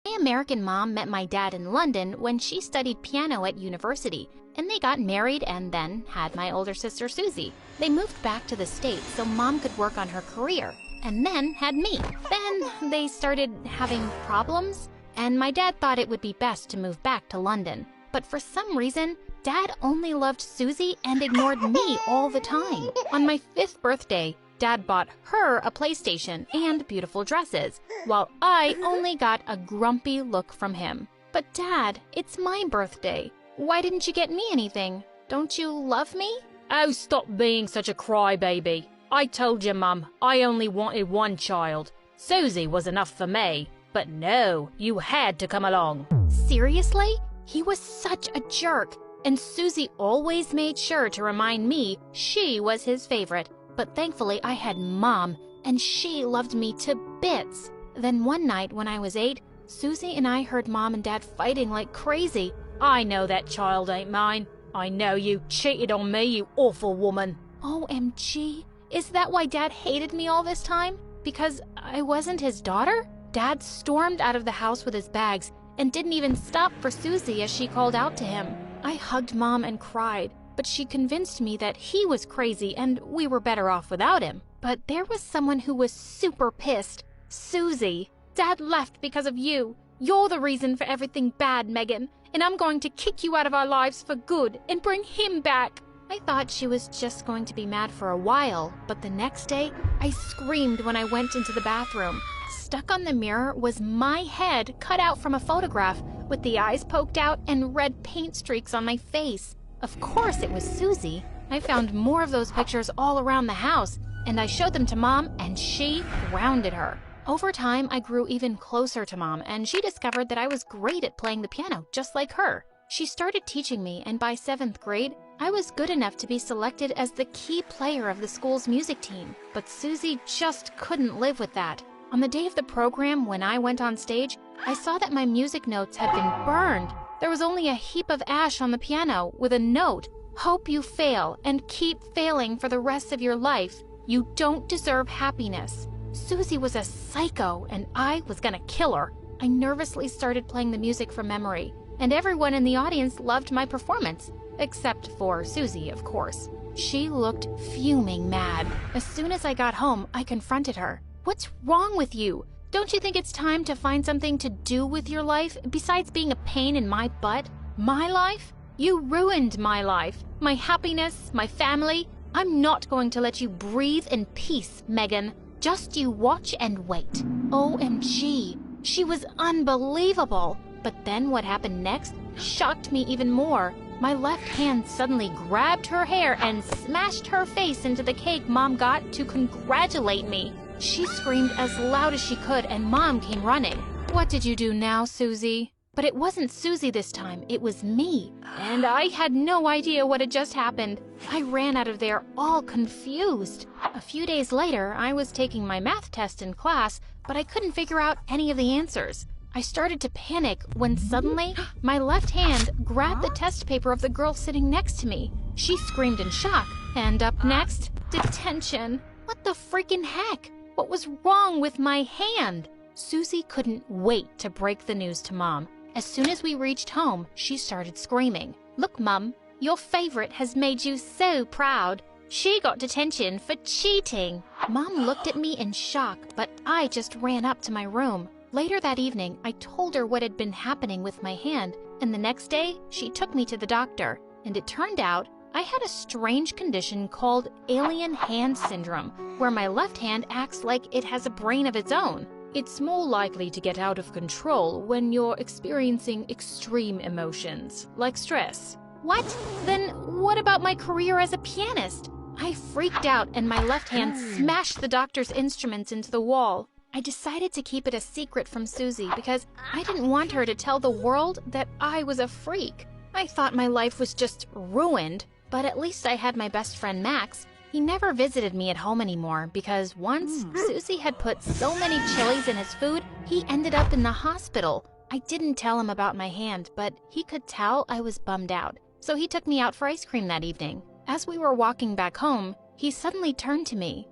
My American mom met my dad in London when she studied piano at university, and they got married and then had my older sister Susie. They moved back to the States so mom could work on her career, and then had me. Then they started having problems, and my dad thought it would be best to move back to London. But for some reason, Dad only loved Susie and ignored me all the time. On my 5th birthday, Dad bought her a PlayStation and beautiful dresses, while I only got a grumpy look from him. But Dad, it's my birthday. Why didn't you get me anything? Don't you love me? Oh, stop being such a crybaby. I told you, Mum, I only wanted one child. Susie was enough for me. But no, you had to come along. Seriously? He was such a jerk, and Susie always made sure to remind me she was his favorite. But thankfully I had Mom, and she loved me to bits. Then one night when I was 8, Susie and I heard Mom and Dad fighting like crazy. I know that child ain't mine. I know you cheated on me, you awful woman. OMG, is that why Dad hated me all this time? Because I wasn't his daughter? Dad stormed out of the house with his bags and didn't even stop for Susie as she called out to him. I hugged Mom and cried, but she convinced me that he was crazy and we were better off without him. But there was someone who was super pissed. Susie. Dad left because of you. You're the reason for everything bad, Megan, and I'm going to kick you out of our lives for good and bring him back. I thought she was just going to be mad for a while, but the next day, I screamed when I went into the bathroom. Stuck on the mirror was my head cut out from a photograph, with the eyes poked out and red paint streaks on my face. Of course it was Susie. I found more of those pictures all around the house, and I showed them to Mom, and she grounded her. Over time, I grew even closer to Mom, and she discovered that I was great at playing the piano, just like her. She started teaching me, and by 7th grade, I was good enough to be selected as the key player of the school's music team. But Susie just couldn't live with that. On the day of the program, when I went on stage, I saw that my music notes had been burned. There was only a heap of ash on the piano with a note, "Hope you fail and keep failing for the rest of your life. You don't deserve happiness." Susie was a psycho, and I was gonna kill her. I nervously started playing the music from memory, and everyone in the audience loved my performance, except for Susie, of course. She looked fuming mad. As soon as I got home, I confronted her. "What's wrong with you? Don't you think it's time to find something to do with your life besides being a pain in my butt? My life? You ruined my life, my happiness, my family. I'm not going to let you breathe in peace, Megan. Just you watch and wait." OMG, she was unbelievable. But then what happened next shocked me even more. My left hand suddenly grabbed her hair and smashed her face into the cake Mom got to congratulate me. She screamed as loud as she could, and Mom came running. "What did you do now, Susie?" But it wasn't Susie this time, it was me. And I had no idea what had just happened. I ran out of there all confused. A few days later, I was taking my math test in class, but I couldn't figure out any of the answers. I started to panic when suddenly my left hand grabbed the test paper of the girl sitting next to me. She screamed in shock. And up next, detention. What the freaking heck? What was wrong with my hand? Susie couldn't wait to break the news to Mom. As soon as we reached home, she started screaming. "Look, Mum, your favorite has made you so proud. She got detention for cheating." Mom looked at me in shock, but I just ran up to my room. Later that evening, I told her what had been happening with my hand, and the next day, she took me to the doctor. And it turned out I had a strange condition called alien hand syndrome, where my left hand acts like it has a brain of its own. It's more likely to get out of control when you're experiencing extreme emotions, like stress. What? Then what about my career as a pianist? I freaked out and my left hand smashed the doctor's instruments into the wall. I decided to keep it a secret from Susie because I didn't want her to tell the world that I was a freak. I thought my life was just ruined, but at least I had my best friend Max. He never visited me at home anymore because once Susie had put so many chilies in his food, he ended up in the hospital. I didn't tell him about my hand, but he could tell I was bummed out. So he took me out for ice cream that evening. As we were walking back home, he suddenly turned to me.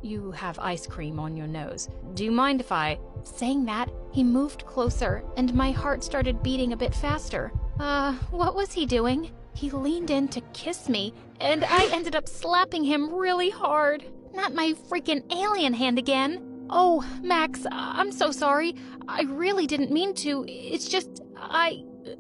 You have ice cream on your nose. Do you mind if I Saying that, he moved closer, and my heart started beating a bit faster. What was he doing? He leaned in to kiss me, and I ended up slapping him really hard. Not my freaking alien hand again. Oh, Max, I'm so sorry. I really didn't mean to. It's just,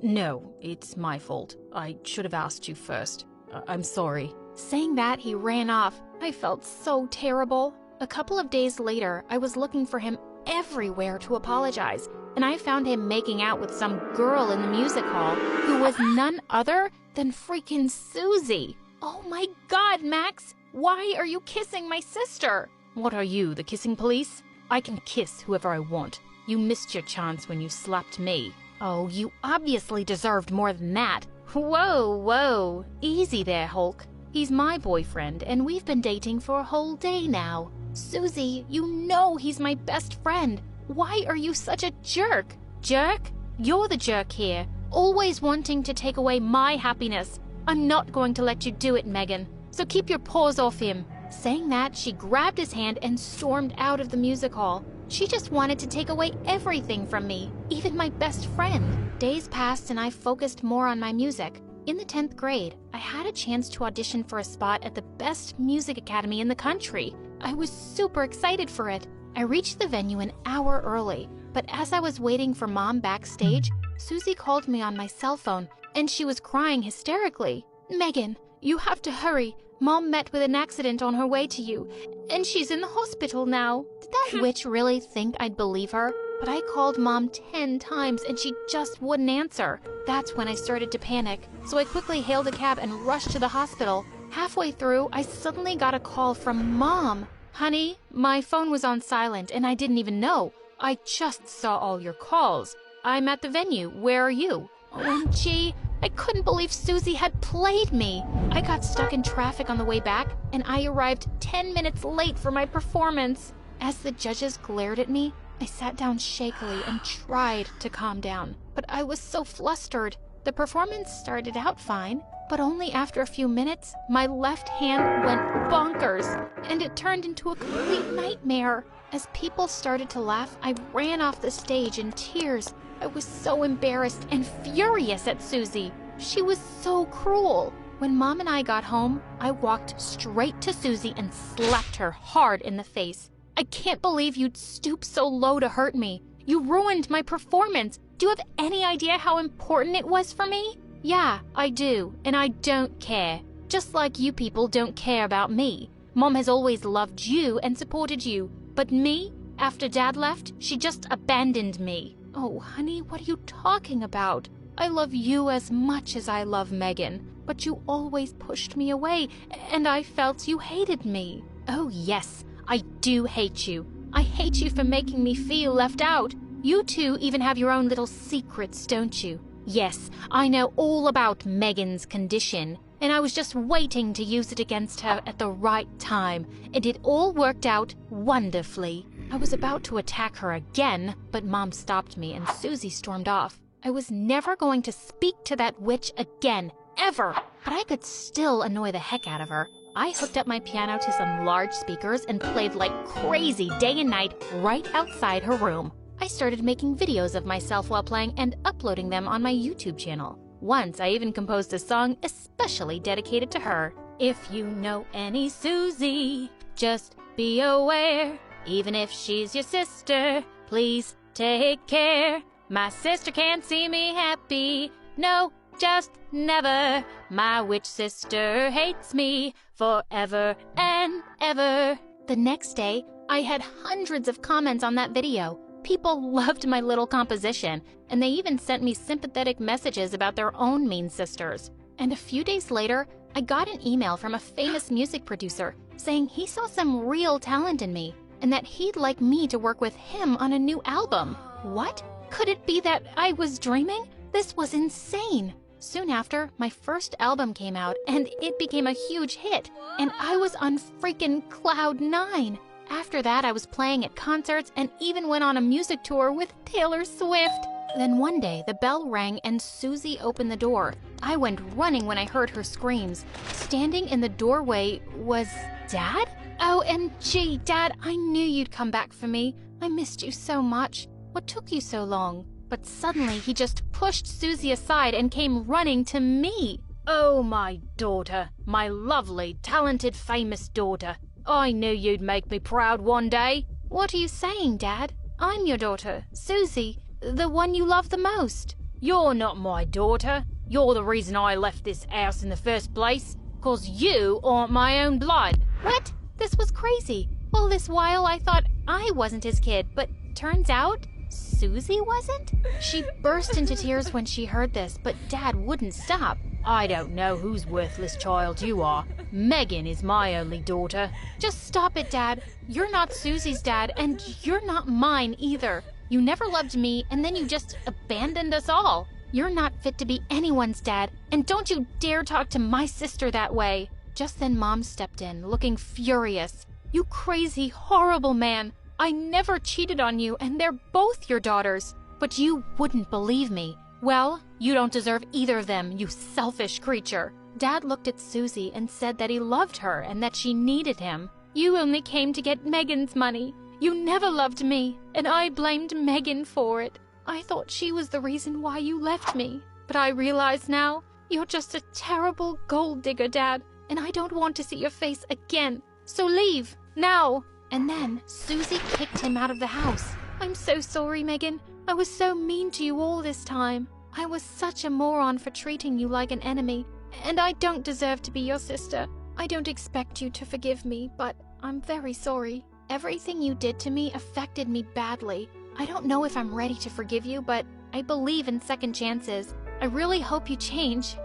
No, it's my fault. I should have asked you first. I'm sorry. Saying that, he ran off. I felt so terrible. A couple of days later, I was looking for him everywhere to apologize, and I found him making out with some girl in the music hall who was none other than freaking Susie. Oh my God, Max! Why are you kissing my sister? What are you, the kissing police? I can kiss whoever I want. You missed your chance when you slapped me. Oh, you obviously deserved more than that. Whoa. Easy there, Hulk. He's my boyfriend, and we've been dating for a whole day now. Susie, you know he's my best friend. Why are you such a jerk? Jerk? You're the jerk here, always wanting to take away my happiness. I'm not going to let you do it, Megan, so keep your paws off him. Saying that, she grabbed his hand and stormed out of the music hall. She just wanted to take away everything from me, even my best friend. Days passed and I focused more on my music. In the 10th grade, I had a chance to audition for a spot at the best music academy in the country. I was super excited for it. I reached the venue an hour early, but as I was waiting for Mom backstage, Susie called me on my cell phone, and she was crying hysterically. Megan, you have to hurry. Mom met with an accident on her way to you, and she's in the hospital now. Did that witch really think I'd believe her? But I called Mom 10 times and she just wouldn't answer. That's when I started to panic, so I quickly hailed a cab and rushed to the hospital. Halfway through, I suddenly got a call from Mom. Honey, my phone was on silent and I didn't even know. I just saw all your calls. I'm at the venue. Where are you? OMG, I couldn't believe Susie had played me. I got stuck in traffic on the way back and I arrived 10 minutes late for my performance. As the judges glared at me, I sat down shakily and tried to calm down, but I was so flustered. The performance started out fine, but only after a few minutes, my left hand went bonkers, and it turned into a complete nightmare. As people started to laugh, I ran off the stage in tears. I was so embarrassed and furious at Susie. She was so cruel. When Mom and I got home, I walked straight to Susie and slapped her hard in the face. I can't believe you'd stoop so low to hurt me. You ruined my performance. Do you have any idea how important it was for me? Yeah, I do, and I don't care. Just like you people don't care about me. Mom has always loved you and supported you. But me? After Dad left, she just abandoned me. Oh, honey, what are you talking about? I love you as much as I love Megan, but you always pushed me away, and I felt you hated me. Oh, yes, I do hate you. I hate you for making me feel left out. You two even have your own little secrets, don't you? Yes, I know all about Megan's condition, and I was just waiting to use it against her at the right time, and it all worked out wonderfully. I was about to attack her again, but Mom stopped me and Susie stormed off. I was never going to speak to that witch again, ever, but I could still annoy the heck out of her. I hooked up my piano to some large speakers and played like crazy day and night right outside her room. I started making videos of myself while playing and uploading them on my YouTube channel. Once, I even composed a song especially dedicated to her. If you know any Susie, just be aware. Even if she's your sister, please take care. My sister can't see me happy. No, just never. My witch sister hates me forever and ever. The next day, I had hundreds of comments on that video. People loved my little composition, and they even sent me sympathetic messages about their own mean sisters. And a few days later, I got an email from a famous music producer saying he saw some real talent in me and that he'd like me to work with him on a new album. What? Could it be that I was dreaming? This was insane. Soon after, my first album came out and it became a huge hit, and I was on freaking cloud 9. After that, I was playing at concerts and even went on a music tour with Taylor Swift. Then one day, the bell rang and Susie opened the door. I went running when I heard her screams. Standing in the doorway was Dad? OMG, Dad, I knew you'd come back for me. I missed you so much. What took you so long?" But suddenly he just pushed Susie aside and came running to me. Oh, my daughter, my lovely, talented, famous daughter. I knew you'd make me proud one day. "What are you saying, Dad? I'm your daughter, Susie, the one you love the most." You're not my daughter. You're the reason I left this house in the first place. 'Cause you aren't my own blood. What? This was crazy. All this while I thought I wasn't his kid, but turns out Susie wasn't? She burst into tears when she heard this, but Dad wouldn't stop. I don't know whose worthless child you are. Megan is my only daughter. Just stop it, Dad. You're not Susie's dad, and you're not mine either. You never loved me, and then you just abandoned us all. You're not fit to be anyone's dad, and don't you dare talk to my sister that way. Just then Mom stepped in, looking furious. "You crazy, horrible man. I never cheated on you, and they're both your daughters. But you wouldn't believe me. Well, you don't deserve either of them, you selfish creature." Dad looked at Susie and said that he loved her and that she needed him. "You only came to get Megan's money. You never loved me, and I blamed Megan for it. I thought she was the reason why you left me. But I realize now, you're just a terrible gold digger, Dad, and I don't want to see your face again. So leave, now." And then Susie kicked him out of the house. "I'm so sorry, Megan. I was so mean to you all this time. I was such a moron for treating you like an enemy, and I don't deserve to be your sister. I don't expect you to forgive me, but I'm very sorry. Everything you did to me affected me badly. I don't know if I'm ready to forgive you, but I believe in second chances. I really hope you change."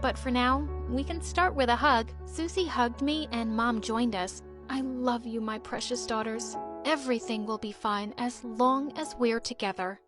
But for now, we can start with a hug. Susie hugged me and Mom joined us. "I love you, my precious daughters. Everything will be fine as long as we're together."